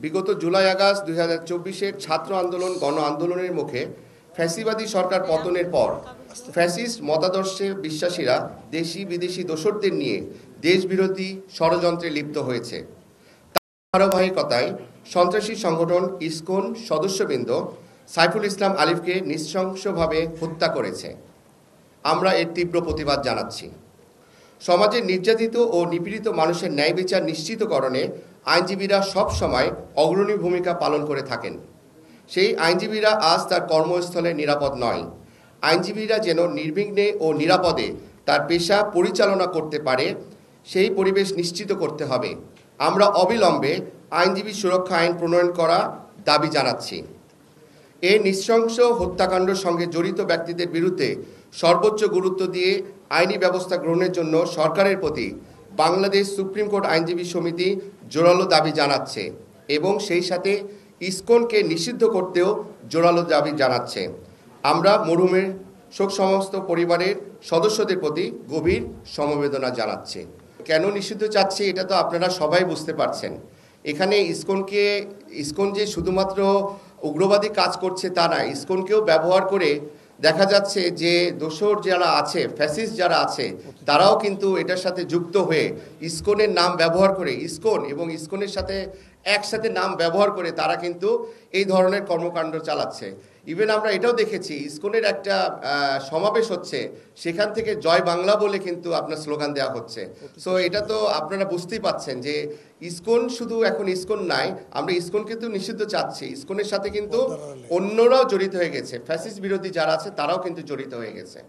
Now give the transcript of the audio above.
বিগত July August 2024-এর ছাত্র আন্দোলন গণ আন্দোলনের মুখে ফ্যাসিবাদী সরকার পতনের পর ফ্যাসিস্ট মতাদর্শে বিশ্বাসীরা দেশি বিদেশি দোসরদের নিয়ে দেশবিরোধী ষড়যন্ত্রে লিপ্ত হয়েছে। ধারাবাহিকতায় সন্ত্রাসী সংগঠন ইসকন সদস্যবৃন্দ সাইফুল ইসলাম আলিফকে নৃশংসভাবে হত্যা করেছে। আমরা এর তীব্র প্রতিবাদ জানাচ্ছি। সমাজের নির্যাতিত ও নিপীড়িত মানুষের ন্যায় বিচার নিশ্চিতকরণে আইনজীবীরা সব সময় অগ্রণী ভূমিকা পালন করে থাকেন। সেই আইনজীবীরা আজ তার কর্মস্থলে নিরাপদ নয়। আইনজীবীরা যেন নির্বিঘ্নে ও নিরাপদে তার পেশা পরিচালনা করতে পারে, সেই পরিবেশ নিশ্চিত করতে হবে। আমরা অবিলম্বে আইনজীবী সুরক্ষা আইন প্রণয়ন করা দাবি জানাচ্ছি। এই নৃশংস হত্যাকাণ্ডের সঙ্গে জড়িত ব্যক্তিদের বিরুদ্ধে সর্বোচ্চ গুরুত্ব দিয়ে আইনি ব্যবস্থা গ্রহণের জন্য সরকারের প্রতি বাংলাদেশ সুপ্রিম কোর্ট আইনজীবী সমিতি জোরালো দাবি জানাচ্ছে এবং সেই সাথে ইসকনকে নিষিদ্ধ করতেও জোরালো দাবি জানাচ্ছে। আমরা মরহুমের শোক সমস্ত পরিবারের সদস্যদের প্রতি গভীর সমবেদনা জানাচ্ছি। কেন নিষিদ্ধ চাচ্ছি এটা তো আপনারা সবাই বুঝতে পারছেন। এখানে ইসকন যে শুধুমাত্র উগ্রবাদী কাজ করছে তা না, ইসকনকেও ব্যবহার করে দেখা যাচ্ছে যে দোসর যারা আছে, ফ্যাসিস্ট যারা আছে, তারাও কিন্তু এটার সাথে যুক্ত হয়ে ইসকনের নাম ব্যবহার করে, ইসকন এবং ইসকনের সাথে একসাথে নাম ব্যবহার করে তারা কিন্তু এই ধরনের কর্মকাণ্ড চালাচ্ছে। ইভেন আমরা এটাও দেখেছি, ইসকনের একটা সমাবেশ হচ্ছে, সেখান থেকে জয় বাংলা বলে কিন্তু আপনার স্লোগান দেওয়া হচ্ছে। সো এটা তো আপনারা বুঝতেই পাচ্ছেন যে ইসকন শুধু এখন ইসকন নাই, আমরা ইসকন কিন্তু নিষিদ্ধ চাচ্ছি। ইসকনের সাথে কিন্তু অন্যরাও জড়িত হয়ে গেছে, ফ্যাসিস্ট বিরোধী যারা আছে তারাও কিন্তু জড়িত হয়ে গেছে।